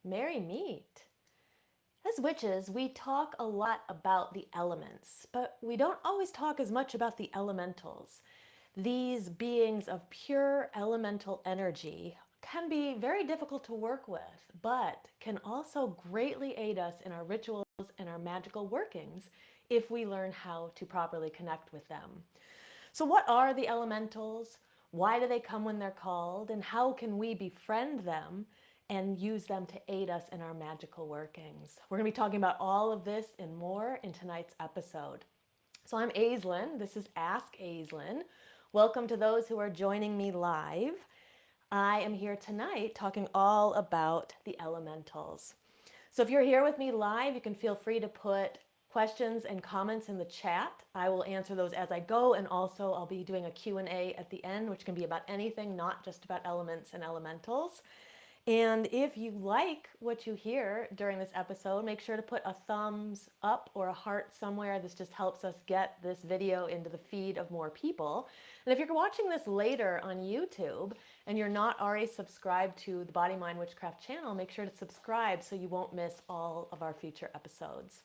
Merry meet. As witches, we talk a lot about the elements, but we don't always talk as much about the elementals. These beings of pure elemental energy can be very difficult to work with, but can also greatly aid us in our rituals and our magical workings if we learn how to properly connect with them. So, what are the elementals? Why do they come when they're called? And how can we befriend them and use them to aid us in our magical workings? We're going to be talking about all of this and more in tonight's episode. So, I'm Aislin. This is Ask Aislin. Welcome to those who are joining me live. I am here tonight talking all about the elementals. So if you're here with me live, you can feel free to put questions and comments in the chat. I will answer those as I go, and also I'll be doing a Q&A at the end, which can be about anything, not just about elements and elementals. And if you like what you hear during this episode, make sure to put a thumbs up or a heart somewhere. This just helps us get this video into the feed of more people. And if you're watching this later on YouTube and you're not already subscribed to the Body Mind Witchcraft channel, make sure to subscribe so you won't miss all of our future episodes.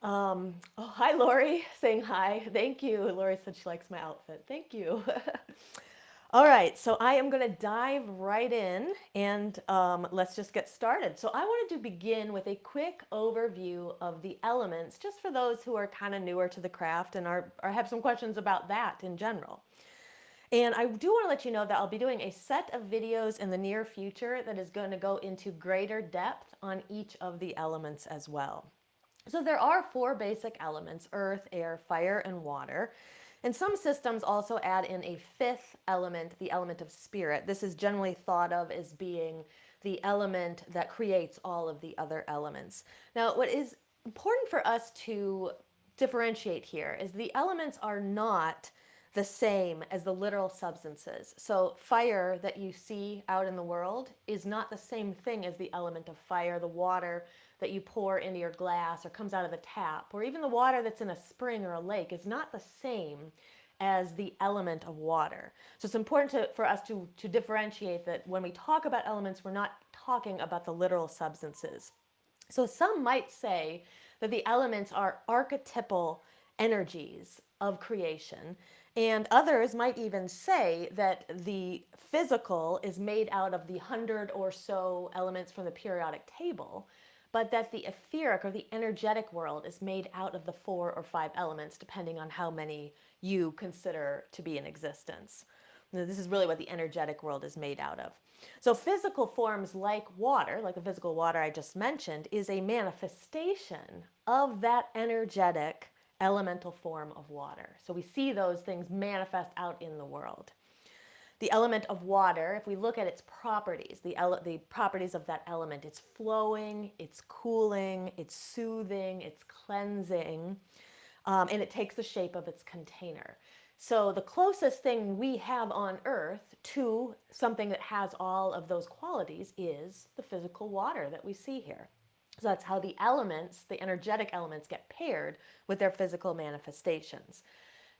Oh, hi, Lori, saying hi. Thank you. Lori said she likes my outfit. Thank you. All right, so I am going to dive right in and let's just get started. So I wanted to begin with a quick overview of the elements, just for those who are kind of newer to the craft and have some questions about that in general. And I do want to let you know that I'll be doing a set of videos in the near future that is going to go into greater depth on each of the elements as well. So there are four basic elements: earth, air, fire, and water. And some systems also add in a fifth element, the element of spirit. This is generally thought of as being the element that creates all of the other elements. Now, what is important for us to differentiate here is the elements are not the same as the literal substances. So fire that you see out in the world is not the same thing as the element of fire. The water that you pour into your glass or comes out of the tap, or even the water that's in a spring or a lake, is not the same as the element of water. So it's important for us to differentiate that when we talk about elements, we're not talking about the literal substances. So some might say that the elements are archetypal energies of creation, and others might even say that the physical is made out of the 100 or so elements from the periodic table, but that the etheric or the energetic world is made out of the 4 or 5 elements, depending on how many you consider to be in existence. This is really what the energetic world is made out of. So physical forms like water, like the physical water I just mentioned, is a manifestation of that energetic elemental form of water. So we see those things manifest out in the world. The element of water, if we look at its properties, the properties of that element, it's flowing, it's cooling, it's soothing, it's cleansing, and it takes the shape of its container. So the closest thing we have on Earth to something that has all of those qualities is the physical water that we see here. So that's how the elements, the energetic elements, get paired with their physical manifestations.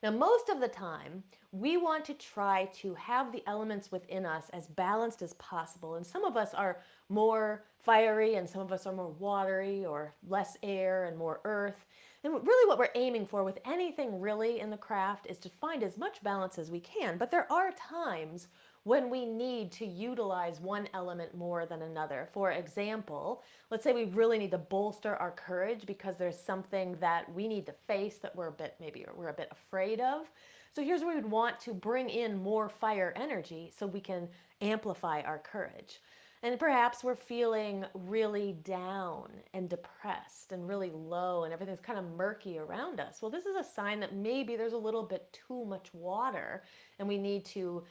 Now, most of the time, we want to try to have the elements within us as balanced as possible. And some of us are more fiery, and some of us are more watery, or less air and more earth. And really what we're aiming for with anything really in the craft is to find as much balance as we can. But there are times when we need to utilize one element more than another. For example, let's say we really need to bolster our courage because there's something that we need to face that we're a bit afraid of. So here's where we'd want to bring in more fire energy so we can amplify our courage. And perhaps we're feeling really down and depressed and really low and everything's kind of murky around us. Well, this is a sign that maybe there's a little bit too much water and we need to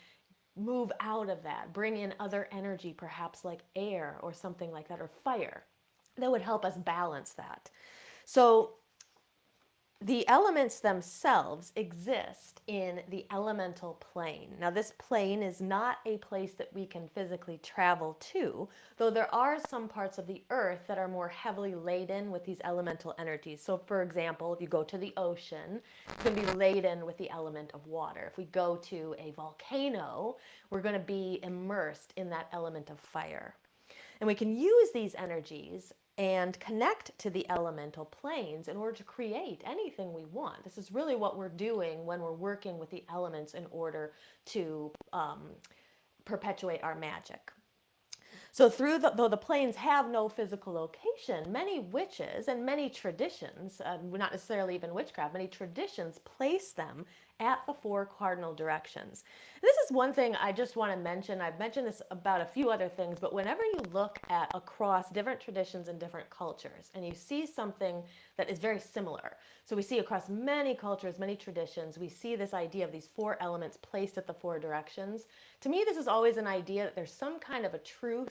move out of that, bring in other energy, perhaps like air or something like that, or fire, that would help us balance that. So the elements themselves exist in the elemental plane. Now, this plane is not a place that we can physically travel to, though there are some parts of the earth that are more heavily laden with these elemental energies. So, for example, if you go to the ocean, it's going to be laden with the element of water. If we go to a volcano, we're going to be immersed in that element of fire. And we can use these energies and connect to the elemental planes in order to create anything we want. This is really what we're doing when we're working with the elements in order to perpetuate our magic. So, though the planes have no physical location, many witches and many traditions, not necessarily even witchcraft, many traditions place them at the four cardinal directions. And this is one thing I just want to mention. I've mentioned this about a few other things, but whenever you look at across different traditions and different cultures, and you see something that is very similar, so we see across many cultures, many traditions, we see this idea of these four elements placed at the four directions. To me, this is always an idea that there's some kind of a truth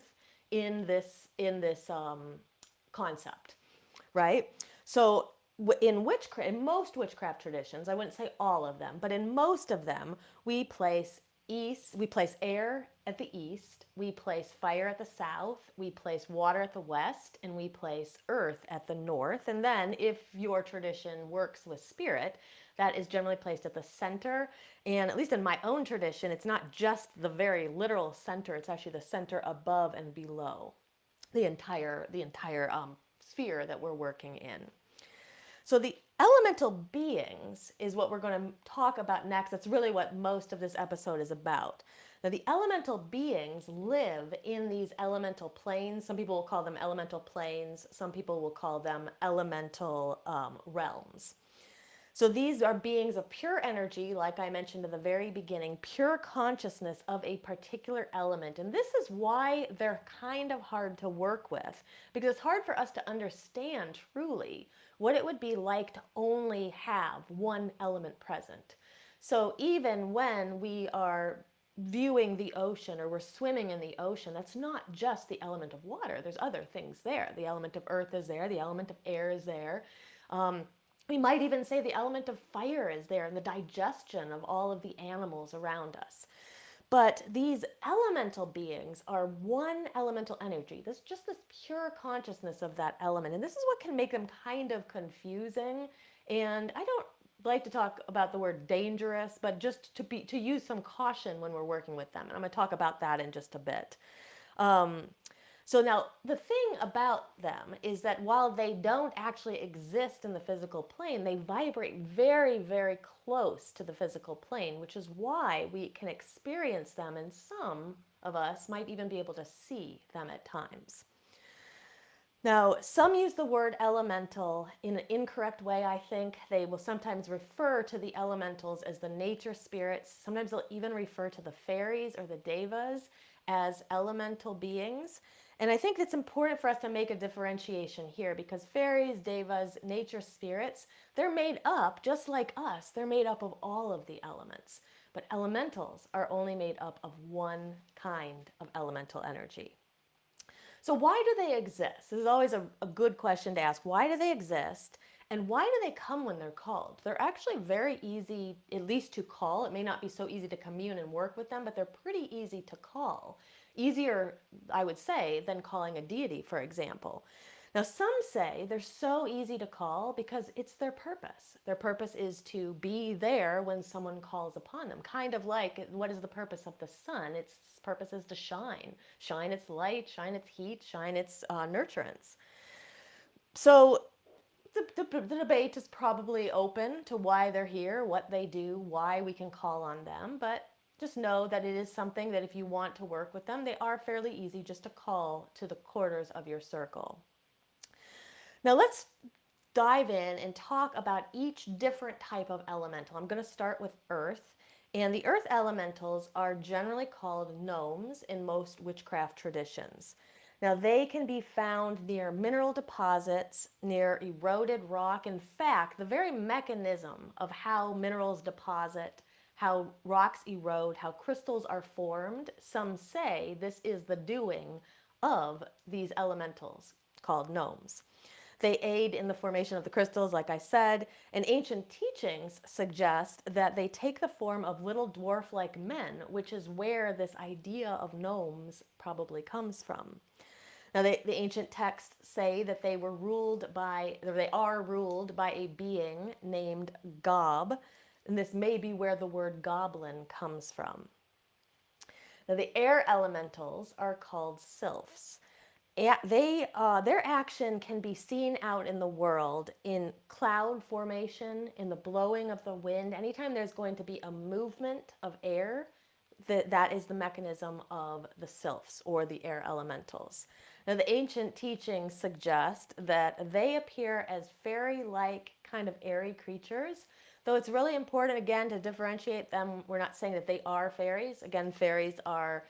in this concept, right? So in witchcraft, in most witchcraft traditions, I wouldn't say all of them, but in most of them, we place air at the east, we place fire at the south, we place water at the west, and we place earth at the north. And then if your tradition works with spirit, that is generally placed at the center. And at least in my own tradition, it's not just the very literal center, it's actually the center above and below the entire sphere that we're working in. So the elemental beings is what we're going to talk about next. That's really what most of this episode is about. Now, the elemental beings live in these elemental planes. Some people will call them elemental planes. Some people will call them elemental realms. So these are beings of pure energy, like I mentioned in the very beginning, pure consciousness of a particular element. And this is why they're kind of hard to work with, because it's hard for us to understand truly what it would be like to only have one element present. So even when we are viewing the ocean or we're swimming in the ocean, that's not just the element of water. There's other things there. The element of earth is there, the element of air is there. We might even say the element of fire is there in the digestion of all of the animals around us. But these elemental beings are one elemental energy. There's just this pure consciousness of that element. And this is what can make them kind of confusing. And I don't like to talk about the word dangerous, but just to use some caution when we're working with them. And I'm going to talk about that in just a bit. So now the thing about them is that while they don't actually exist in the physical plane, they vibrate very, very close to the physical plane, which is why we can experience them, and some of us might even be able to see them at times. Now, some use the word elemental in an incorrect way, I think. They will sometimes refer to the elementals as the nature spirits. Sometimes they'll even refer to the fairies or the devas as elemental beings. And I think it's important for us to make a differentiation here, because fairies, devas, nature spirits, they're made up, just like us, they're made up of all of the elements. But elementals are only made up of one kind of elemental energy. So why do they exist? This is always a good question to ask. Why do they exist? And why do they come when they're called? They're actually very easy, at least to call. It may not be so easy to commune and work with them, but they're pretty easy to call. Easier, I would say, than calling a deity, for example. Now, some say they're so easy to call because it's their purpose. Their purpose is to be there when someone calls upon them. Kind of like, what is the purpose of the sun? Its purpose is to shine. Shine its light, shine its heat, shine its nurturance. So the debate is probably open to why they're here, what they do, why we can call on them, but just know that it is something that if you want to work with them, they are fairly easy just to call to the quarters of your circle. Now let's dive in and talk about each different type of elemental. I'm going to start with earth. And the earth elementals are generally called gnomes in most witchcraft traditions. Now, they can be found near mineral deposits, near eroded rock. In fact, the very mechanism of how minerals deposit, how rocks erode, how crystals are formed, some say this is the doing of these elementals called gnomes. They aid in the formation of the crystals, like I said, and ancient teachings suggest that they take the form of little dwarf-like men, which is where this idea of gnomes probably comes from. Now, the ancient texts say that they are ruled by a being named Gob, and this may be where the word goblin comes from. Now, the air elementals are called sylphs. their action can be seen out in the world in cloud formation, in the blowing of the wind. Anytime there's going to be a movement of air, that is the mechanism of the sylphs or the air elementals. Now, the ancient teachings suggest that they appear as fairy-like kind of airy creatures, though it's really important, again, to differentiate them. We're not saying that they are fairies. Again, fairies are,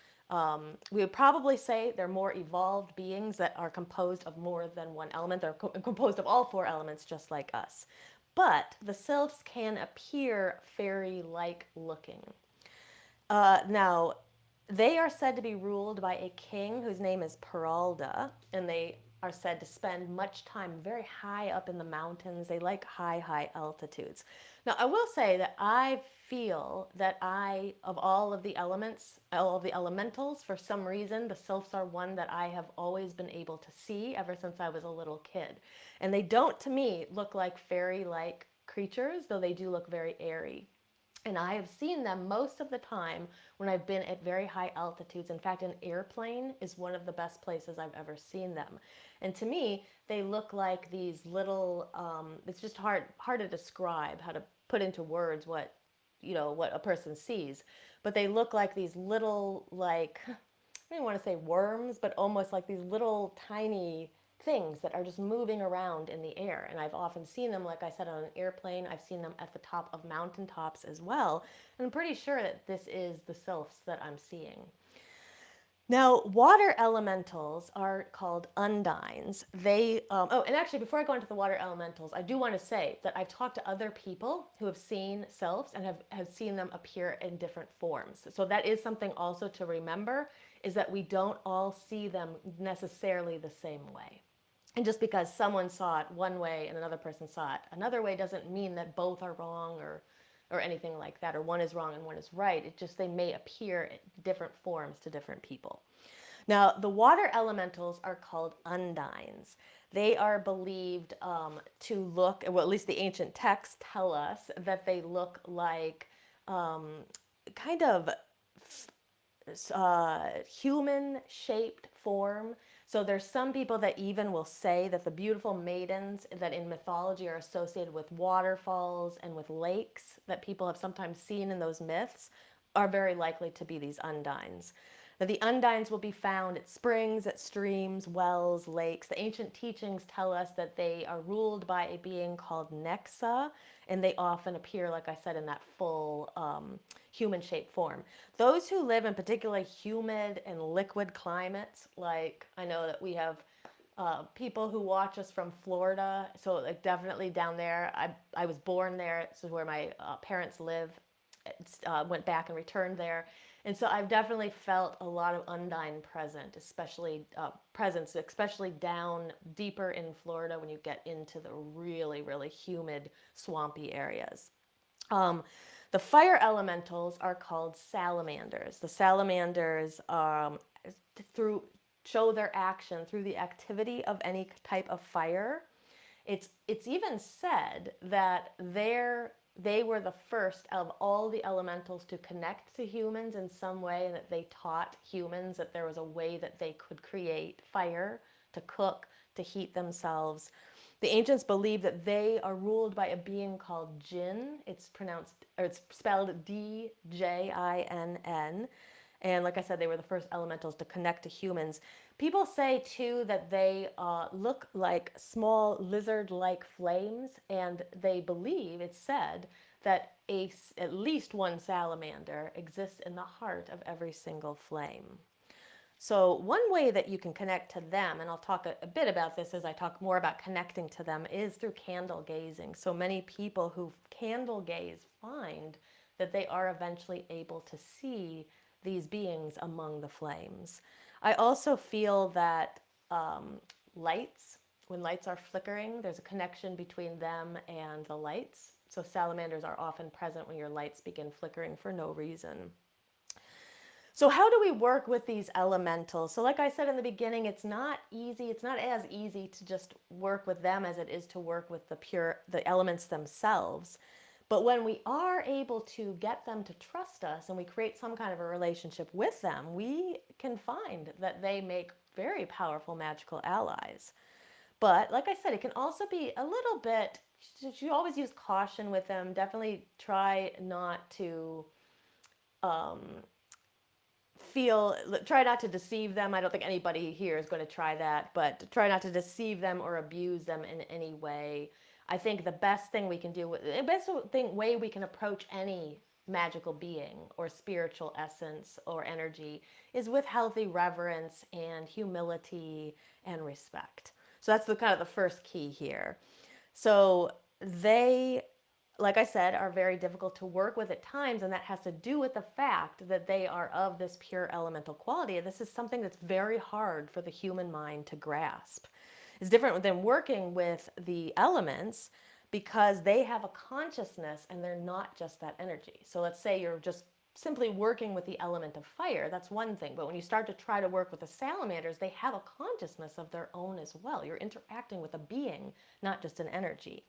we would probably say they're more evolved beings that are composed of more than one element. They're composed of all four elements, just like us. But the sylphs can appear fairy-like looking. Now, they are said to be ruled by a king whose name is Peralda, and they are said to spend much time very high up in the mountains. They like high, high altitudes. Now, I will say that I feel that of all of the elements, all of the elementals, for some reason, the sylphs are one that I have always been able to see ever since I was a little kid. And they don't, to me, look like fairy-like creatures, though they do look very airy. And I have seen them most of the time when I've been at very high altitudes. In fact, an airplane is one of the best places I've ever seen them. And to me, they look like these little, it's just hard to describe, how to put into words what a person sees. But they look like these little, like, I don't want to say worms, but almost like these little tiny things that are just moving around in the air. And I've often seen them, like I said, on an airplane. I've seen them at the top of mountaintops as well. And I'm pretty sure that this is the sylphs that I'm seeing. Now, water elementals are called undines. And actually, before I go into the water elementals, I do want to say that I've talked to other people who have seen sylphs and have seen them appear in different forms. So that is something also to remember, is that we don't all see them necessarily the same way. And just because someone saw it one way and another person saw it another way doesn't mean that both are wrong or anything like that, or one is wrong and one is right. It just, they may appear in different forms to different people. Now, the water elementals are called undines. They are believed to look, well, at least the ancient texts tell us that they look like kind of human shaped form. So there's some people that even will say that the beautiful maidens that in mythology are associated with waterfalls and with lakes that people have sometimes seen in those myths are very likely to be these undines. Now, the undines will be found at springs, at streams, wells, lakes. The ancient teachings tell us that they are ruled by a being called Nexa, and they often appear, like I said, in that full human-shaped form. Those who live in particularly humid and liquid climates, like I know that we have people who watch us from Florida, so like definitely down there. I was born there. This is where my parents live. Went back and returned there. And so I've definitely felt a lot of undine presence, especially down deeper in Florida when you get into the really, really humid, swampy areas. The fire elementals are called salamanders. The salamanders through show their action through the activity of any type of fire. It's even said that they were the first of all the elementals to connect to humans in some way, and that they taught humans that there was a way that they could create fire, to cook, to heat themselves. The ancients believe that they are ruled by a being called Jinn. It's spelled Djinn. And like I said, they were the first elementals to connect to humans. People say, too, that they look like small lizard-like flames, and they believe, it's said, that at least one salamander exists in the heart of every single flame. So one way that you can connect to them, and I'll talk a bit about this as I talk more about connecting to them, is through candle gazing. So many people who candle gaze find that they are eventually able to see these beings among the flames. I also feel that lights, when lights are flickering, there's a connection between them and the lights. So salamanders are often present when your lights begin flickering for no reason. So how do we work with these elementals? So like I said in the beginning, it's not easy. It's not as easy to just work with them as it is to work with the elements themselves. But when we are able to get them to trust us and we create some kind of a relationship with them, we can find that they make very powerful magical allies. But like I said, it can also be a little bit, you always use caution with them. Definitely try not to try not to deceive them. I don't think anybody here is going to try that, but try not to deceive them or abuse them in any way. I think the best thing we can do, the best way we can approach any magical being or spiritual essence or energy is with healthy reverence and humility and respect. So that's the kind of the first key here. So they, like I said, are very difficult to work with at times, and that has to do with the fact that they are of this pure elemental quality. And this is something that's very hard for the human mind to grasp. It's different than working with the elements because they have a consciousness and they're not just that energy. So let's say you're just simply working with the element of fire, that's one thing. But when you start to try to work with the salamanders, they have a consciousness of their own as well. You're interacting with a being, not just an energy.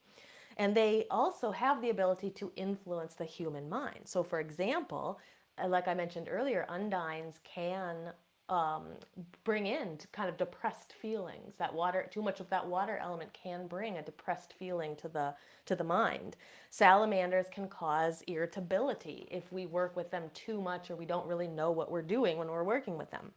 And they also have the ability to influence the human mind. So, for example, like I mentioned earlier, undines can um, bring in kind of depressed feelings. That water, too much of that water element can bring a depressed feeling to the mind. Salamanders can cause irritability if we work with them too much or we don't really know what we're doing when we're working with them.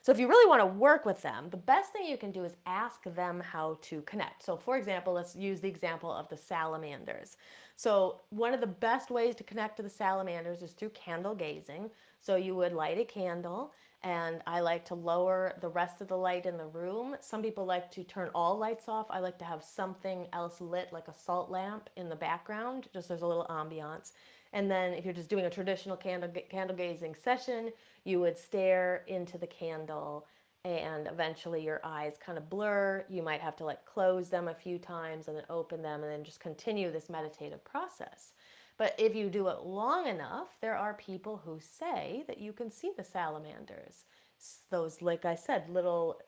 So if you really want to work with them, the best thing you can do is ask them how to connect. So for example, let's use the example of the salamanders. So one of the best ways to connect to the salamanders is through candle gazing. So you would light a candle, and I like to lower the rest of the light in the room. Some people like to turn all lights off. I like to have something else lit, like a salt lamp in the background, just there's a little ambiance. And then if you're just doing a traditional candle gazing session, you would stare into the candle and eventually your eyes kind of blur. You might have to like close them a few times and then open them and then just continue this meditative process. But if you do it long enough, there are people who say that you can see the salamanders. Those, like I said, little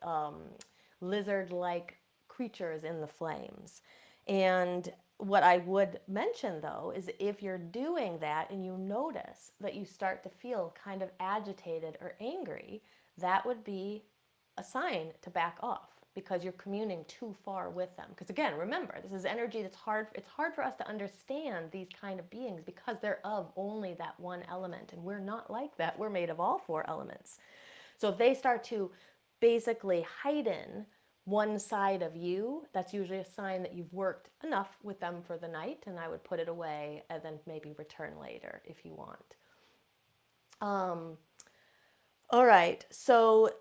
lizard like creatures in the flames. And what I would mention though is if you're doing that and you notice that you start to feel kind of agitated or angry, that would be a sign to back off because you're communing too far with them. Because again, remember, this is energy that's hard. It's hard for us to understand these kind of beings because they're of only that one element, and we're not like that. We're made of all four elements. So if they start to basically heighten one side of you, that's usually a sign that you've worked enough with them for the night, and I would put it away and then maybe return later if you want. All right, so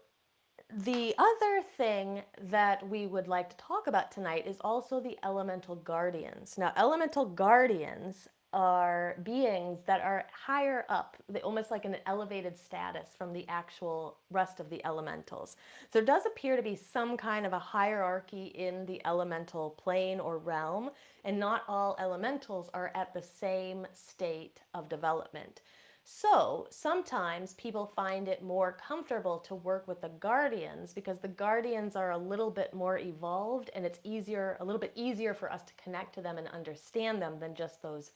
the other thing that we would like to talk about tonight is also the elemental guardians. Now, elemental guardians are beings that are higher up, almost like an elevated status from the actual rest of the elementals. So there does appear to be some kind of a hierarchy in the elemental plane or realm, and not all elementals are at the same state of development. So sometimes people find it more comfortable to work with the guardians because the guardians are a little bit more evolved and it's easier, a little bit easier for us to connect to them and understand them than just those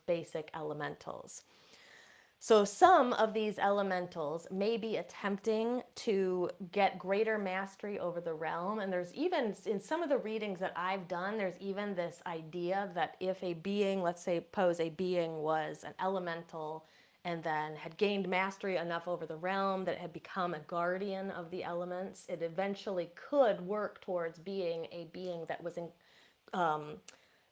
basic elementals. So some of these elementals may be attempting to get greater mastery over the realm. And there's even, in some of the readings that I've done, there's even this idea that if a being, let's say, suppose a being was an elemental and then had gained mastery enough over the realm that it had become a guardian of the elements, it eventually could work towards being a being that was in,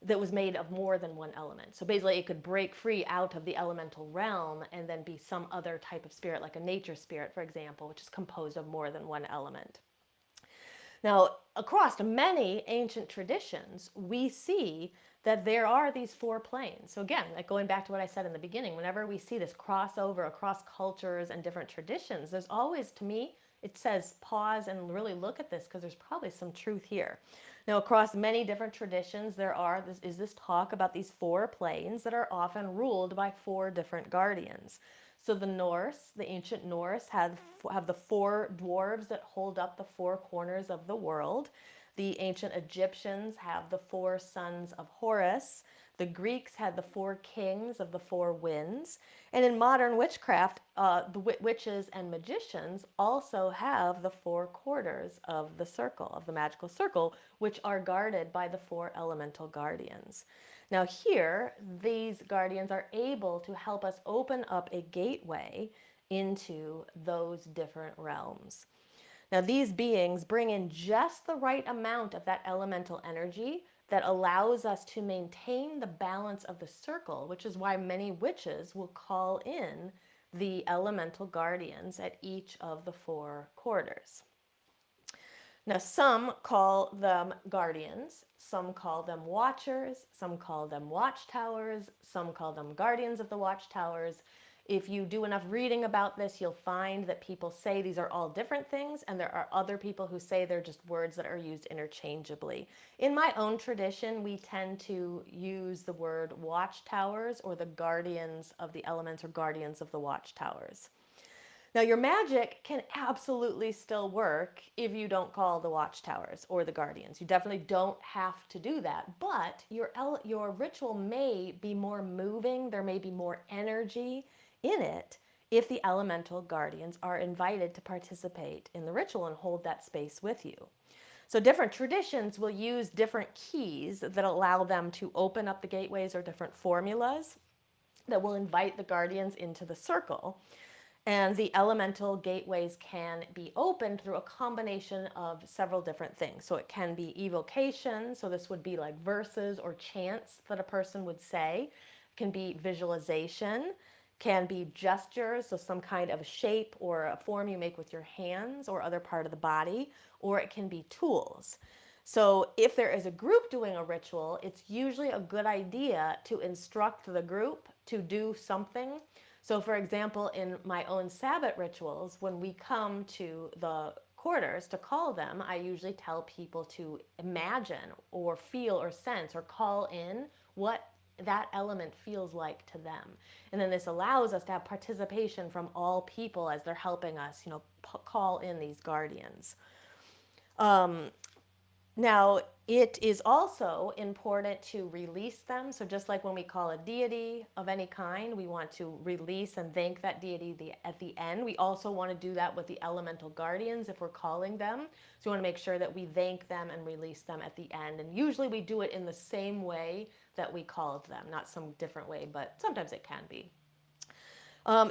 that was made of more than one element. So basically it could break free out of the elemental realm and then be some other type of spirit, like a nature spirit, for example, which is composed of more than one element. Now, across many ancient traditions, we see that there are these four planes. So again, like going back to what I said in the beginning, whenever we see this crossover across cultures and different traditions, there's always, to me, it says pause and really look at this because there's probably some truth here. Now, across many different traditions, is this talk about these four planes that are often ruled by four different guardians. So the Norse, the ancient Norse, have the four dwarves that hold up the four corners of the world. The ancient Egyptians have the four sons of Horus. The Greeks had the four kings of the four winds. And in modern witchcraft, the witches and magicians also have the four quarters of the circle, of the magical circle, which are guarded by the four elemental guardians. Now, here, these guardians are able to help us open up a gateway into those different realms. Now, these beings bring in just the right amount of that elemental energy that allows us to maintain the balance of the circle, which is why many witches will call in the elemental guardians at each of the four quarters. Now, some call them guardians, some call them watchers, some call them watchtowers, some call them guardians of the watchtowers. If you do enough reading about this, you'll find that people say these are all different things, and there are other people who say they're just words that are used interchangeably. In my own tradition, we tend to use the word watchtowers or the guardians of the elements or guardians of the watchtowers. Now, your magic can absolutely still work if you don't call the watchtowers or the guardians. You definitely don't have to do that, but your ritual may be more moving, there may be more energy in it if the elemental guardians are invited to participate in the ritual and hold that space with you. So different traditions will use different keys that allow them to open up the gateways or different formulas that will invite the guardians into the circle. And the elemental gateways can be opened through a combination of several different things. So it can be evocation, so this would be like verses or chants that a person would say. It can be visualization, can be gestures, so some kind of a shape or a form you make with your hands or other part of the body, or it can be tools. So if there is a group doing a ritual, it's usually a good idea to instruct the group to do something. So for example, in my own Sabbath rituals, when we come to the quarters to call them, I usually tell people to imagine or feel or sense or call in what that element feels like to them. And then this allows us to have participation from all people as they're helping us, call in these guardians. Now, it is also important to release them. So just like when we call a deity of any kind, we want to release and thank that deity at the end. We also want to do that with the elemental guardians if we're calling them. So we want to make sure that we thank them and release them at the end. And usually we do it in the same way that we called them, not some different way, but sometimes it can be.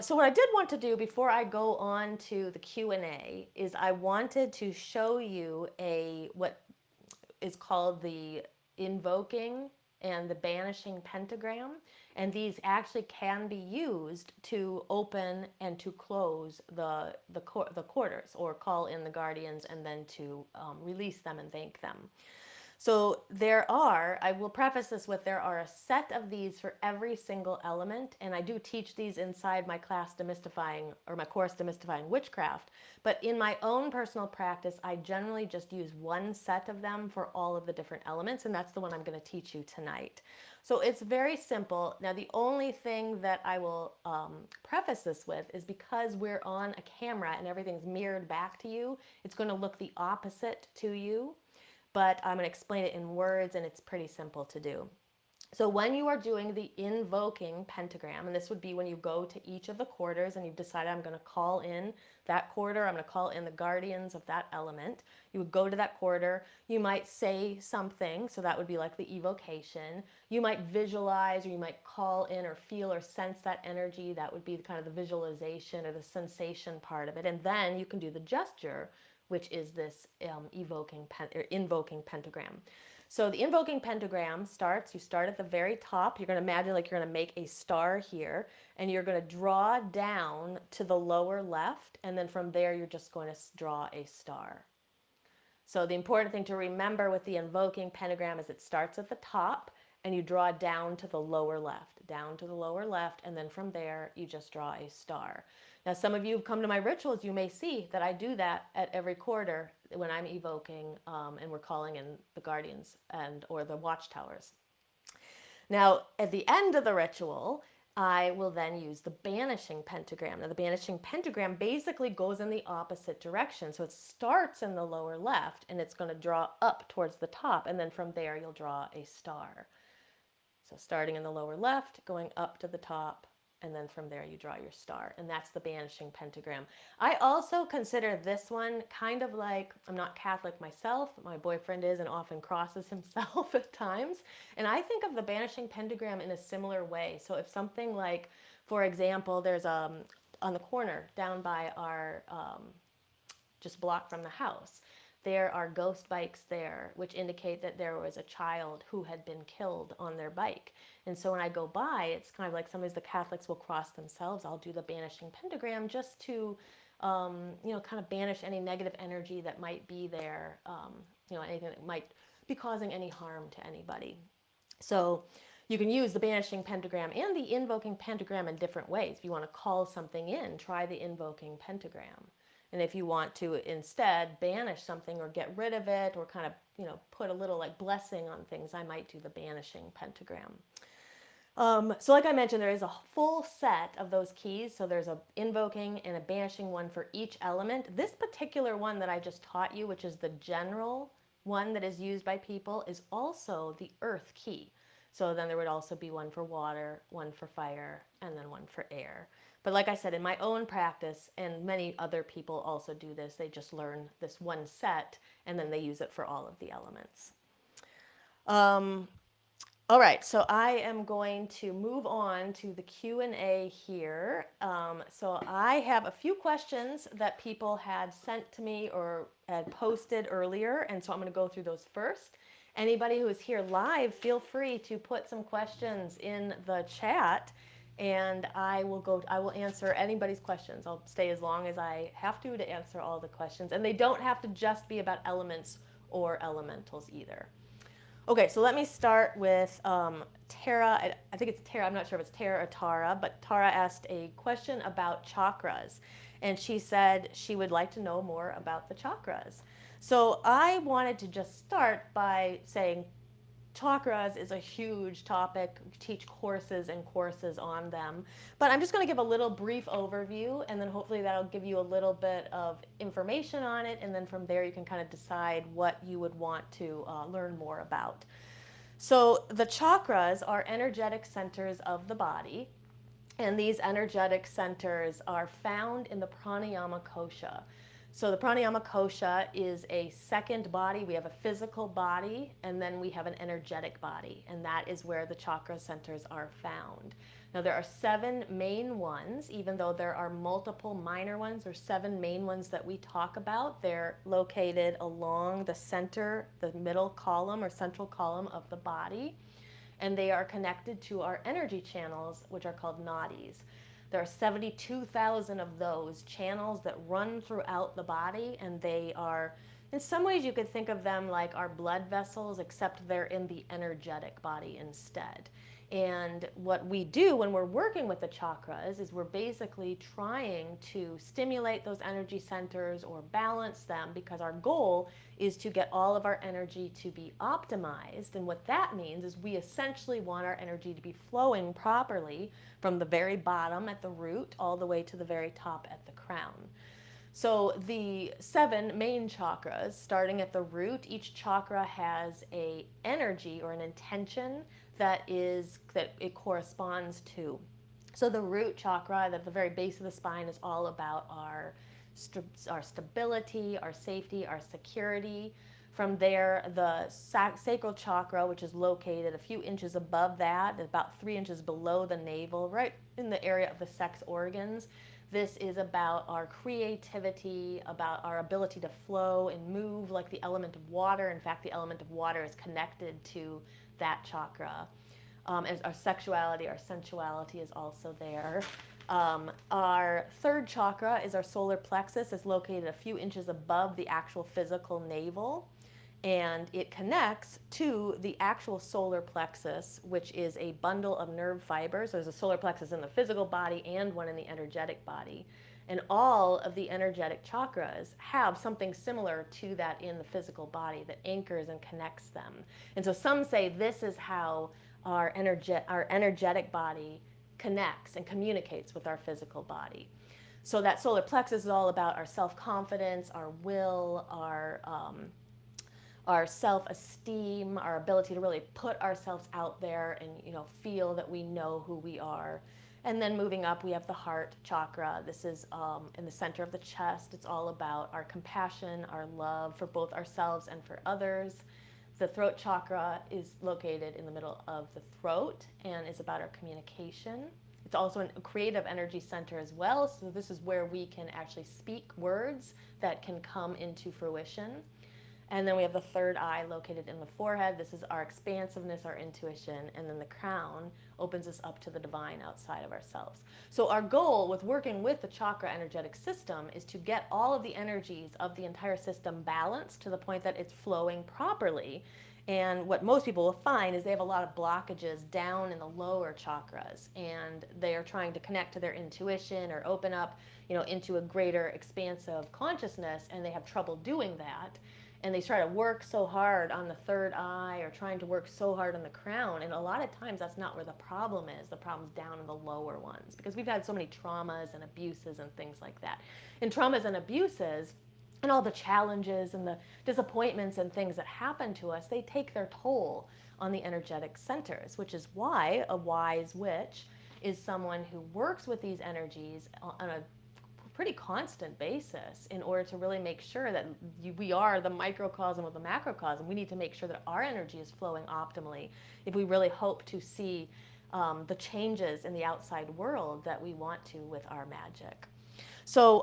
So what I did want to do before I go on to the Q&A is I wanted to show you what is called the invoking and the banishing pentagram. And these actually can be used to open and to close the quarters or call in the guardians and then to release them and thank them. So I will preface this with there are a set of these for every single element, and I do teach these inside my class my course Demystifying Witchcraft, but in my own personal practice, I generally just use one set of them for all of the different elements, and that's the one I'm going to teach you tonight. So it's very simple. Now, the only thing that I will preface this with is because we're on a camera and everything's mirrored back to you, it's going to look the opposite to you. But I'm going to explain it in words, and it's pretty simple to do. So when you are doing the invoking pentagram, and this would be when you go to each of the quarters and you've decided I'm going to call in that quarter, I'm going to call in the guardians of that element. You would go to that quarter, you might say something, so that would be like the evocation. You might visualize or you might call in or feel or sense that energy. That would be kind of the visualization or the sensation part of it. And then you can do the gesture, which is this invoking pentagram. So the invoking pentagram you start at the very top. You're going to imagine like you're going to make a star here, and you're going to draw down to the lower left, and then from there you're just going to draw a star. So the important thing to remember with the invoking pentagram is it starts at the top, and you draw down to the lower left, and then from there you just draw a star. Now, some of you who've come to my rituals, you may see that I do that at every quarter when I'm evoking and we're calling in the guardians or the watchtowers. Now, at the end of the ritual, I will then use the banishing pentagram. Now, the banishing pentagram basically goes in the opposite direction. So it starts in the lower left and it's going to draw up towards the top. And then from there, you'll draw a star. So starting in the lower left, going up to the top, and then from there you draw your star. And that's the banishing pentagram. I also consider this one kind of like, I'm not Catholic myself, but my boyfriend is and often crosses himself at times. And I think of the banishing pentagram in a similar way. So if something like, for example, there's on the corner down by our just a block from the house. There are ghost bikes there, which indicate that there was a child who had been killed on their bike. And so when I go by, it's kind of like sometimes the Catholics will cross themselves. I'll do the banishing pentagram just to, kind of banish any negative energy that might be there, anything that might be causing any harm to anybody. So you can use the banishing pentagram and the invoking pentagram in different ways. If you want to call something in, try the invoking pentagram. And if you want to instead banish something or get rid of it or kind of, put a little like blessing on things, I might do the banishing pentagram. So like I mentioned, there is a full set of those keys. So there's a invoking and a banishing one for each element. This particular one that I just taught you, which is the general one that is used by people, is also the earth key. So then there would also be one for water, one for fire, and then one for air. But like I said, in my own practice, and many other people also do this, they just learn this one set and then they use it for all of the elements. All right, so I am going to move on to the Q&A here. So I have a few questions that people had sent to me or had posted earlier, and so I'm going to go through those first. Anybody who is here live, feel free to put some questions in the chat, and I will answer anybody's questions. I'll stay as long as I have to answer all the questions, and they don't have to just be about elements or elementals either. Okay, so let me start with Tara. I think it's Tara. I'm not sure if it's Tara or Tara, but Tara asked a question about chakras. And she said she would like to know more about the chakras. So I wanted to just start by saying chakras is a huge topic. We teach courses and courses on them. But I'm just going to give a little brief overview, and then hopefully that'll give you a little bit of information on it. And then from there, you can kind of decide what you would want to learn more about. So the chakras are energetic centers of the body. And these energetic centers are found in the pranayama kosha. So the pranayama kosha is a second body. We have a physical body, and then we have an energetic body, and that is where the chakra centers are found. Now there are 7 main ones, even though there are multiple minor ones. There's 7 main ones that we talk about. They're located along the center, the middle column or central column of the body, and they are connected to our energy channels, which are called nadis. There are 72,000 of those channels that run throughout the body, and they are, in some ways you could think of them like our blood vessels, except they're in the energetic body instead. And what we do when we're working with the chakras is we're basically trying to stimulate those energy centers or balance them, because our goal is to get all of our energy to be optimized. And what that means is we essentially want our energy to be flowing properly from the very bottom at the root all the way to the very top at the crown. So the 7 main chakras, starting at the root, each chakra has a energy or an intention that it corresponds to. So the root chakra, at the very base of the spine, is all about our stability, our safety, our security. From there, the sacral chakra, which is located a few inches above that, about 3 inches below the navel, right in the area of the sex organs. This is about our creativity, about our ability to flow and move like the element of water. In fact, the element of water is connected to that chakra. As our sexuality, our sensuality is also there. Our 3rd chakra is our solar plexus. It's located a few inches above the actual physical navel, and it connects to the actual solar plexus, which is a bundle of nerve fibers. There's a solar plexus in the physical body and one in the energetic body. And all of the energetic chakras have something similar to that in the physical body that anchors and connects them. And so some say this is how our energetic body connects and communicates with our physical body. So that solar plexus is all about our self-confidence, our will, our self-esteem, our ability to really put ourselves out there and, feel that we know who we are. And then moving up, we have the heart chakra. This is in the center of the chest. It's all about our compassion, our love for both ourselves and for others. The throat chakra is located in the middle of the throat and is about our communication. It's also a creative energy center as well. So this is where we can actually speak words that can come into fruition. And then we have the third eye located in the forehead. This is our expansiveness, our intuition. And then the crown opens us up to the divine outside of ourselves. So our goal with working with the chakra energetic system is to get all of the energies of the entire system balanced to the point that it's flowing properly. And what most people will find is they have a lot of blockages down in the lower chakras, and they are trying to connect to their intuition or open up, into a greater expansive consciousness, and they have trouble doing that. And they try to work so hard on the third eye or trying to work so hard on the crown. And a lot of times that's not where the problem is. The problem's down in the lower ones because we've had so many traumas and abuses and things like that. And traumas and abuses and all the challenges and the disappointments and things that happen to us, they take their toll on the energetic centers, which is why a wise witch is someone who works with these energies on a pretty constant basis in order to really make sure that we are the microcosm of the macrocosm. We need to make sure that our energy is flowing optimally if we really hope to see the changes in the outside world that we want to with our magic. So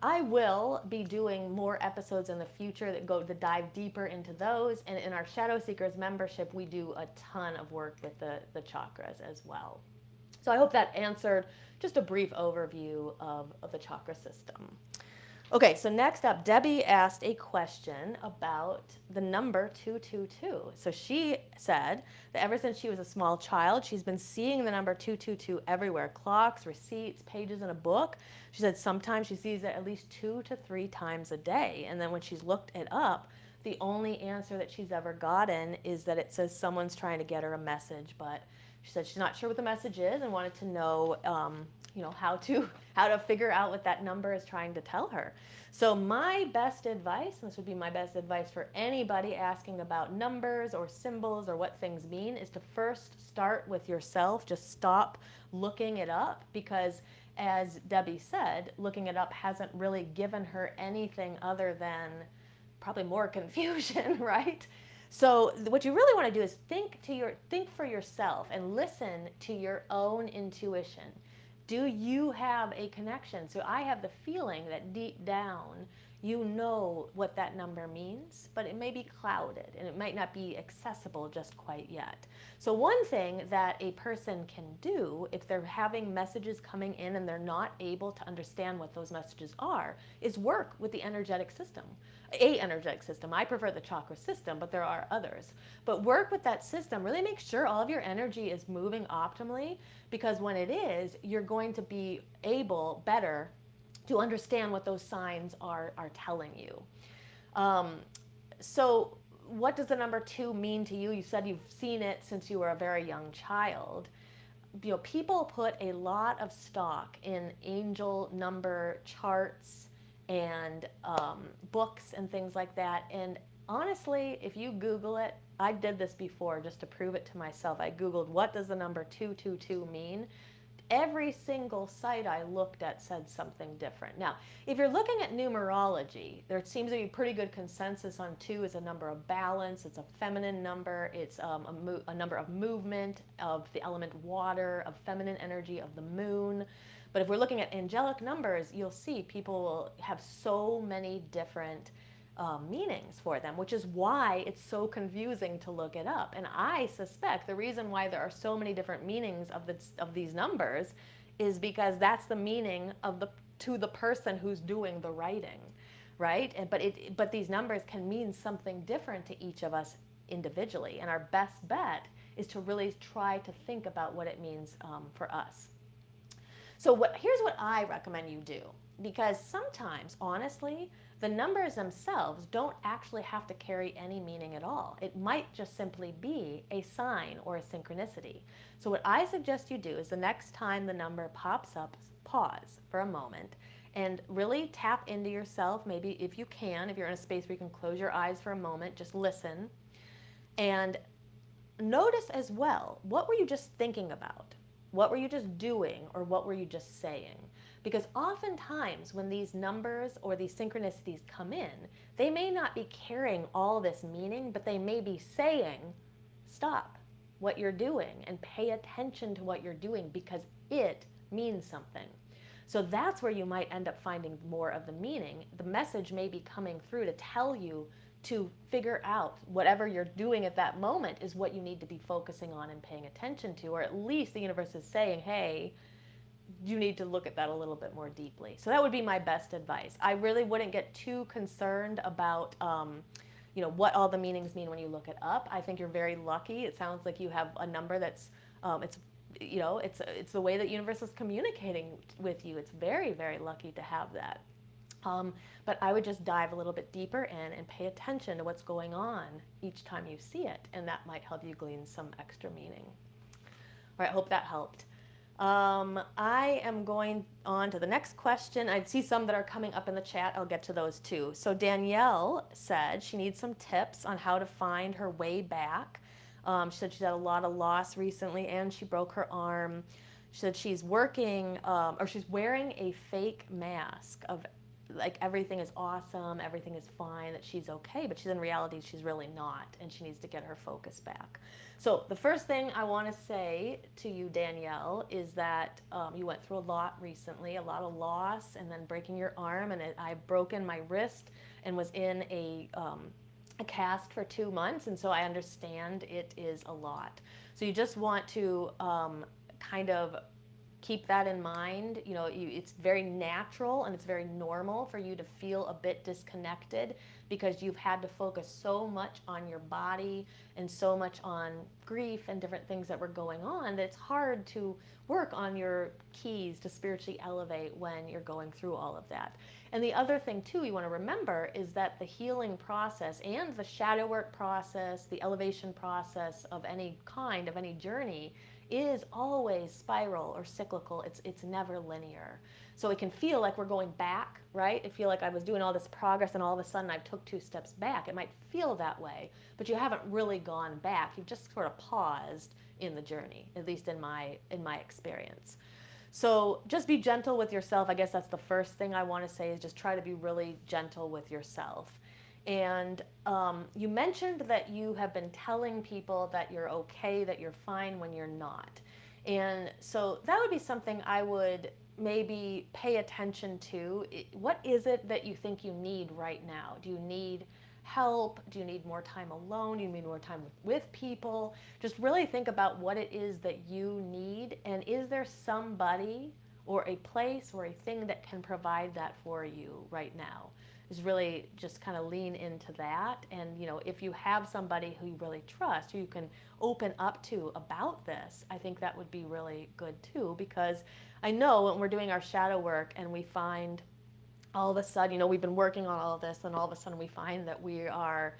I will be doing more episodes in the future that dive deeper into those. And in our Shadow Seekers membership, we do a ton of work with the chakras as well. So I hope that answered just a brief overview of the chakra system. Okay, so next up, Debbie asked a question about the number 222. So she said that ever since she was a small child, she's been seeing the number 222 everywhere, clocks, receipts, pages in a book. She said sometimes she sees it at least 2 to 3 times a day. And then when she's looked it up, the only answer that she's ever gotten is that it says someone's trying to get her a message, but she said she's not sure what the message is and wanted to know, how to figure out what that number is trying to tell her. So my best advice, and this would be my best advice for anybody asking about numbers or symbols or what things mean, is to first start with yourself. Just stop looking it up because, as Debbie said, looking it up hasn't really given her anything other than probably more confusion, right? So what you really want to do is think for yourself and listen to your own intuition. Do you have a connection? So I have the feeling that deep down you know what that number means, but it may be clouded and it might not be accessible just quite yet. So one thing that a person can do if they're having messages coming in and they're not able to understand what those messages are is work with the energetic system. A energetic system. I prefer the chakra system, but there are others. But work with that system. Really make sure all of your energy is moving optimally, because when it is, you're going to be able better to understand what those signs are telling you. So what does the number 2 mean to you? You said you've seen it since you were a very young child. People put a lot of stock in angel number charts and books and things like that. And honestly, if you Google it, I did this before just to prove it to myself. I Googled, what does the number 222 mean? Every single site I looked at said something different. Now, if you're looking at numerology, there seems to be pretty good consensus on 2 as a number of balance. It's a feminine number. It's a number of movement, of the element water, of feminine energy, of the moon. But if we're looking at angelic numbers, you'll see people will have so many different meanings for them, which is why it's so confusing to look it up. And I suspect the reason why there are so many different meanings of these numbers is because that's the meaning to the person who's doing the writing, right? But these numbers can mean something different to each of us individually. And our best bet is to really try to think about what it means for us. So here's what I recommend you do. Because sometimes, honestly, The numbers themselves don't actually have to carry any meaning at all. It might just simply be a sign or a synchronicity. So what I suggest you do is the next time the number pops up, pause for a moment and really tap into yourself. Maybe if you can, if you're in a space where you can close your eyes for a moment, just listen and notice as well, what were you just thinking about? What were you just doing, or what were you just saying? Because oftentimes when these numbers or these synchronicities come in, they may not be carrying all this meaning, but they may be saying, stop what you're doing and pay attention to what you're doing because it means something. So that's where you might end up finding more of the meaning. The message may be coming through to tell you to figure out whatever you're doing at that moment is what you need to be focusing on and paying attention to, or at least the universe is saying, hey, you need to look at that a little bit more deeply. So that would be my best advice. I really wouldn't get too concerned about what all the meanings mean when you look it up. I think you're very lucky. It sounds like you have a number that's it's the way that universe is communicating with you. It's very, very lucky to have that. But I would just dive a little bit deeper in and pay attention to what's going on each time you see it, and that might help you glean some extra meaning. All right, I hope that helped. I am going on to the next question. I see some that are coming up in the chat. I'll get to those too. So Danielle said she needs some tips on how to find her way back. She said she's had a lot of loss recently and she broke her arm. She said she's working, or she's wearing a fake mask of like everything is awesome, everything is fine, that she's okay, but she's in reality, she's really not, and she needs to get her focus back. So the first thing I want to say to you, Danielle, is that you went through a lot recently, a lot of loss, and then breaking your arm, and I've broken my wrist and was in a cast for 2 months, and so I understand it is a lot. So you just want to kind of keep that in mind. It's very natural and it's very normal for you to feel a bit disconnected because you've had to focus so much on your body and so much on grief and different things that were going on that it's hard to work on your keys to spiritually elevate when you're going through all of that. And the other thing too you want to remember is that the healing process and the shadow work process, the elevation process of any kind, of any journey, is always spiral or cyclical. It's never linear. So it can feel like we're going back, right? It feel like I was doing all this progress and all of a sudden I took 2 steps back. It might feel that way, but you haven't really gone back. You've just sort of paused in the journey, at least in my experience. So just be gentle with yourself. I guess that's the first thing I want to say, is just try to be really gentle with yourself. And you mentioned that you have been telling people that you're okay, that you're fine when you're not. And so that would be something I would maybe pay attention to. What is it that you think you need right now? Do you need help? Do you need more time alone? Do you need more time with people? Just really think about what it is that you need, and is there somebody or a place or a thing that can provide that for you right now? Is really just kind of lean into that. And if you have somebody who you really trust, who you can open up to about this, I think that would be really good too, because I know when we're doing our shadow work and we find all of a sudden, we've been working on all of this, and all of a sudden we find that we are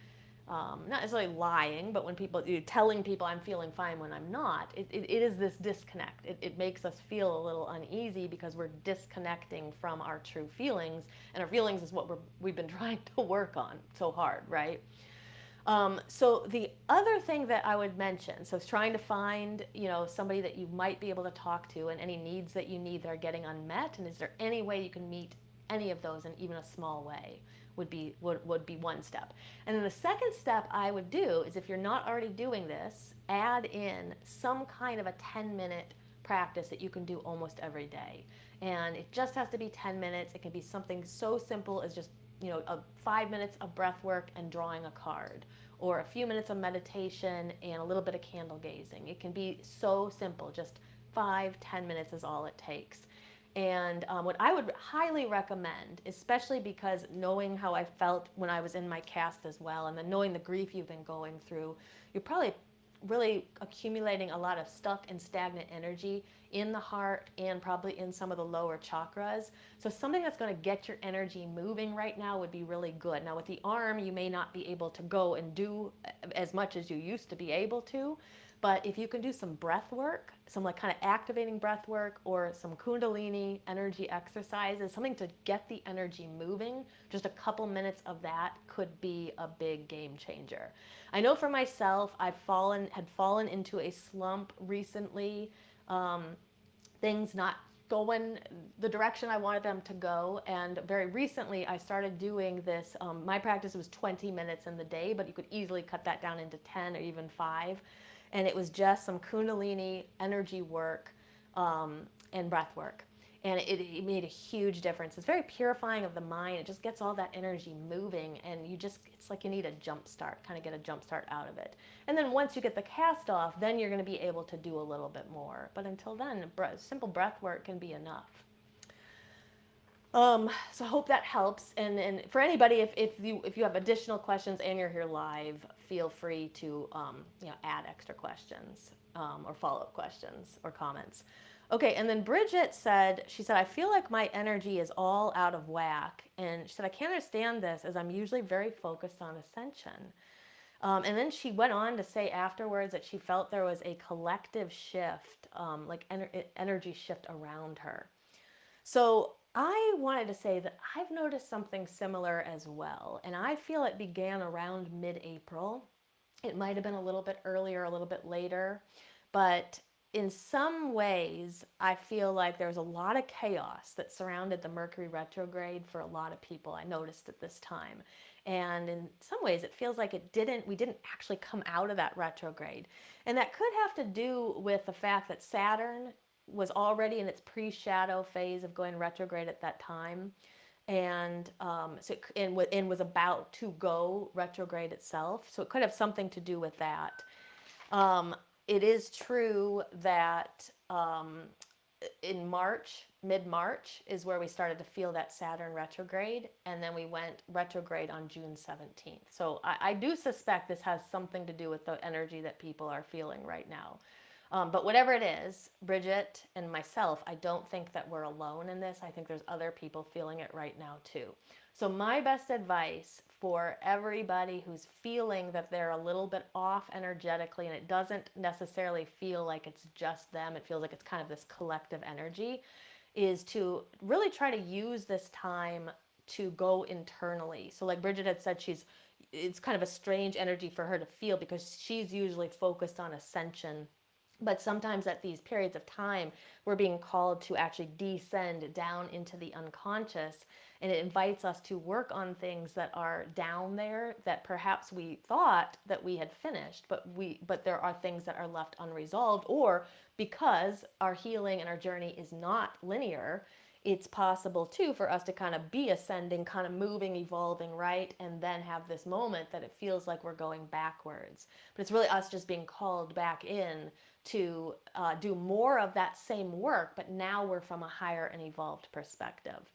not necessarily lying, but when you're telling people I'm feeling fine when I'm not, it is this disconnect. It makes us feel a little uneasy because we're disconnecting from our true feelings, and our feelings is what we've been trying to work on so hard, right? So the other thing that I would mention, so it's trying to find, somebody that you might be able to talk to, and any needs that you need that are getting unmet, and is there any way you can meet any of those in even a small way, would be one step. And then the second step I would do is, if you're not already doing this, add in some kind of a 10-minute practice that you can do almost every day. And it just has to be 10 minutes. It can be something so simple as just 5 minutes of breath work and drawing a card, or a few minutes of meditation and a little bit of candle gazing. It can be so simple, just 5-10 minutes is all it takes. And what I would highly recommend, especially because knowing how I felt when I was in my cast as well, and then knowing the grief you've been going through, you're probably really accumulating a lot of stuck and stagnant energy in the heart and probably in some of the lower chakras. So something that's going to get your energy moving right now would be really good. Now with the arm, you may not be able to go and do as much as you used to be able to, but if you can do some breath work, some like kind of activating breath work or some kundalini energy exercises, something to get the energy moving, just a couple minutes of that could be a big game changer. I know for myself, had fallen into a slump recently, things not going the direction I wanted them to go. And very recently, I started doing this. My practice was 20 minutes in the day, but you could easily cut that down into 10 or even 5. And it was just some kundalini energy work and breath work. And it made a huge difference. It's very purifying of the mind. It just gets all that energy moving, and it's like you need a jump start, kind of get a jump start out of it. And then once you get the cast off, then you're going to be able to do a little bit more. But until then, simple breath work can be enough. So I hope that helps. And for anybody, if you have additional questions and you're here live, feel free to add extra questions or follow up questions or comments. Okay, and then Bridget said, I feel like my energy is all out of whack. And she said, I can't understand this as I'm usually very focused on ascension. And then she went on to say afterwards that she felt there was a collective shift, energy shift around her. So I wanted to say that I've noticed something similar as well. And I feel it began around mid-April. It might have been a little bit earlier, a little bit later. But in some ways, I feel like there's a lot of chaos that surrounded the Mercury retrograde for a lot of people. I noticed at this time. And in some ways, it feels like we didn't actually come out of that retrograde. And that could have to do with the fact that Saturn was already in its pre-shadow phase of going retrograde at that time, and was about to go retrograde itself. So it could have something to do with that. It is true that in March, mid-March, is where we started to feel that Saturn retrograde, and then we went retrograde on June 17th. So I do suspect this has something to do with the energy that people are feeling right now. But whatever it is, Bridget and myself, I don't think that we're alone in this. I think there's other people feeling it right now too. So my best advice for everybody who's feeling that they're a little bit off energetically, and it doesn't necessarily feel like it's just them, it feels like it's kind of this collective energy, is to really try to use this time to go internally. So like Bridget had said, it's kind of a strange energy for her to feel because she's usually focused on ascension. But sometimes at these periods of time, we're being called to actually descend down into the unconscious. And it invites us to work on things that are down there that perhaps we thought that we had finished, but there are things that are left unresolved, or because our healing and our journey is not linear, it's possible too for us to kind of be ascending, kind of moving, evolving, right? And then have this moment that it feels like we're going backwards. But it's really us just being called back in to do more of that same work, but now we're from a higher and evolved perspective.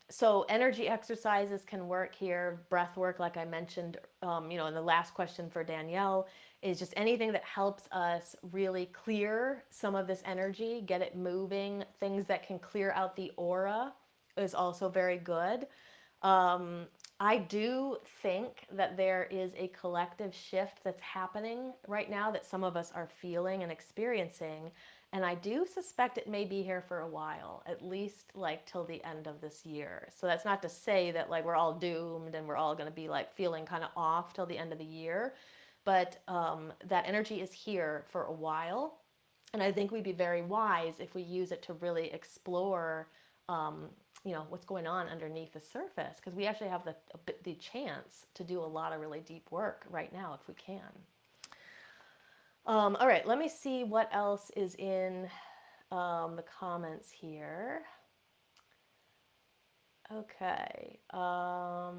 So energy exercises can work here. Breath work, like I mentioned, in the last question for Danielle, is just anything that helps us really clear some of this energy, get it moving. Things that can clear out the aura is also very good. I do think that there is a collective shift that's happening right now that some of us are feeling and experiencing. And I do suspect it may be here for a while, at least like till the end of this year. So that's not to say that like we're all doomed and we're all going to be like feeling kind of off till the end of the year. But that energy is here for a while. And I think we'd be very wise if we use it to really explore what's going on underneath the surface, because we actually have the chance to do a lot of really deep work right now if we can. All right, let me see what else is in the comments here. Okay. Hi,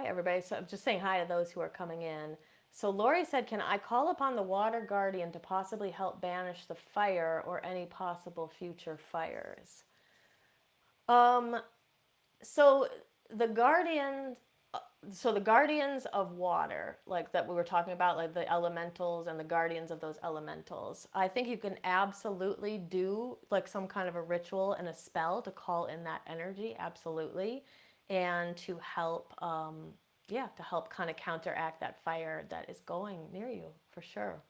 everybody. So I'm just saying hi to those who are coming in. So Lori said, can I call upon the water guardian to possibly help banish the fire or any possible future fires? So the guardian so the guardians of water, like that we were talking about, like the elementals and the guardians of those elementals, I think you can absolutely do like some kind of a ritual and a spell to call in that energy, absolutely, and to help, yeah, to help kind of counteract that fire that is going near you for sure.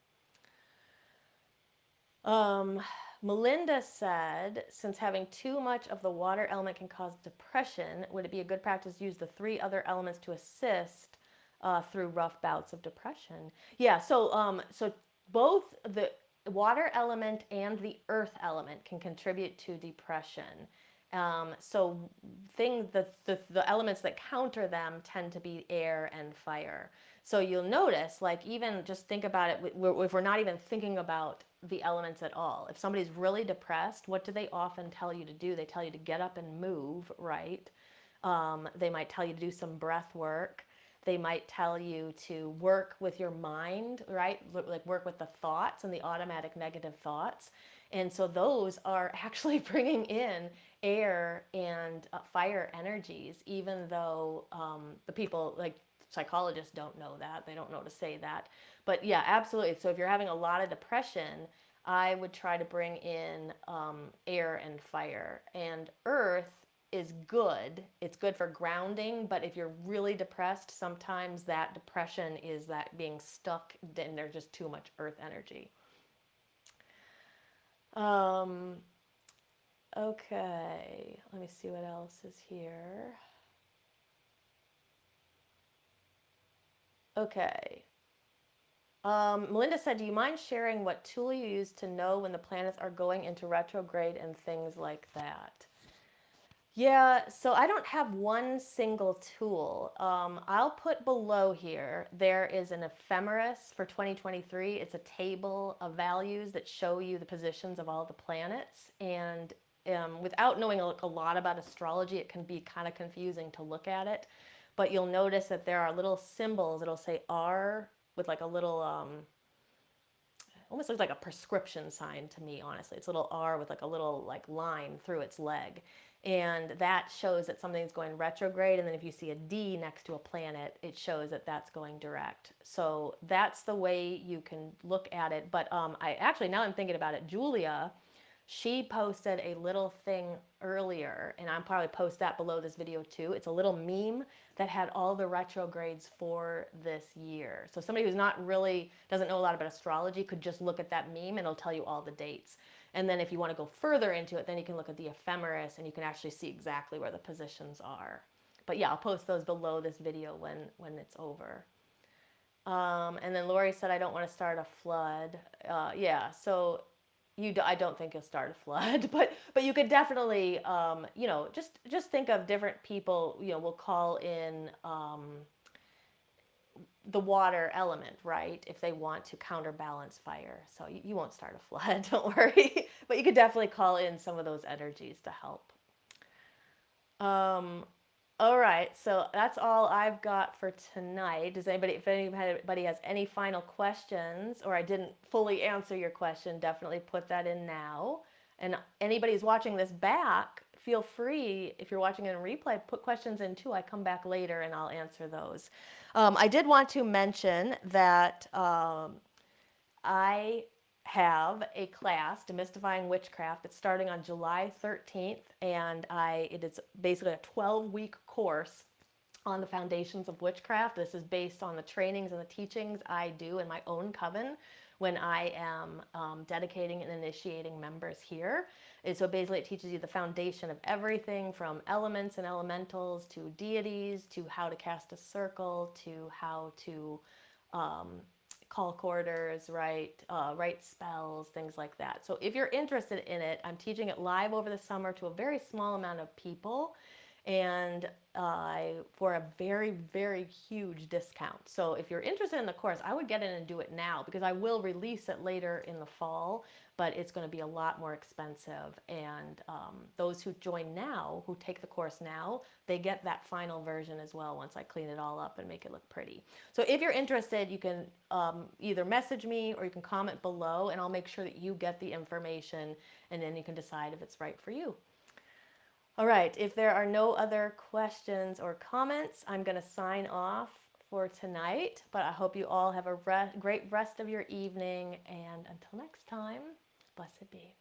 Um, Melinda said, since having too much of the water element can cause depression, would it be a good practice to use the three other elements to assist through rough bouts of depression? Yeah, so both the water element and the earth element can contribute to depression. So the elements that counter them tend to be air and fire. So you'll notice, like, even just think about it, if we're not even thinking about the elements at all. If somebody's really depressed, what do they often tell you to do? They tell you to get up and move, right? They might tell you to do some breath work. They might tell you to work with your mind, right? Like work with the thoughts and the automatic negative thoughts. And so those are actually bringing in air and fire energies, even though the people, like psychologists, don't know that. They don't know to say that. But yeah, absolutely. So if you're having a lot of depression, I would try to bring in air and fire. And earth is good. It's good for grounding, but if you're really depressed, sometimes that depression is that being stuck and there's just too much earth energy. Um, okay, let me see what else is here. Okay. Melinda said, do you mind sharing what tool you use to know when the planets are going into retrograde and things like that? Yeah, so I don't have one single tool. I'll put below here, there is an ephemeris for 2023. It's a table of values that show you the positions of all the planets. And without knowing a lot about astrology, it can be kind of confusing to look at it. But you'll notice that there are little symbols. It'll say R with like a little almost looks like a prescription sign to me, honestly. It's a little R with like a little like line through its leg. And that shows that something's going retrograde. And then if you see a D next to a planet, it shows that that's going direct. So that's the way you can look at it. But I actually, now I'm thinking about it, Julia, she posted a little thing earlier, and I'll probably post that below this video too. It's a little meme that had all the retrogrades for this year. So somebody who's not really, doesn't know a lot about astrology could just look at that meme and it'll tell you all the dates. And then if you want to go further into it, then you can look at the ephemeris and you can actually see exactly where the positions are. But yeah, I'll post those below this video when it's over. And then Lori said, I don't want to start a flood. Yeah, so I don't think you'll start a flood, but you could definitely, just think of different people, will call in the water element, right? If they want to counterbalance fire. So you won't start a flood, don't worry. But you could definitely call in some of those energies to help. Um, all right, so that's all I've got for tonight. If anybody has any final questions, or I didn't fully answer your question, definitely put that in now. And anybody who's watching this back, feel free, if you're watching it in replay, put questions in too. I come back later and I'll answer those. I did want to mention that I have a class, Demystifying Witchcraft. It's starting on July 13th, and it is basically a 12-week course on the foundations of witchcraft. This is based on the trainings and the teachings I do in my own coven when I am dedicating and initiating members here. And so basically it teaches you the foundation of everything from elements and elementals to deities to how to cast a circle to how to call quarters, write spells, things like that. So if you're interested in it, I'm teaching it live over the summer to a very small amount of people, and for a very, very huge discount. So if you're interested in the course, I would get in and do it now, because I will release it later in the fall, but it's going to be a lot more expensive. And those who join now, who take the course now, they get that final version as well once I clean it all up and make it look pretty. So if you're interested, you can either message me or you can comment below, and I'll make sure that you get the information, and then you can decide if it's right for you. All right, if there are no other questions or comments, I'm going to sign off for tonight. But I hope you all have a great rest of your evening. And until next time, blessed be.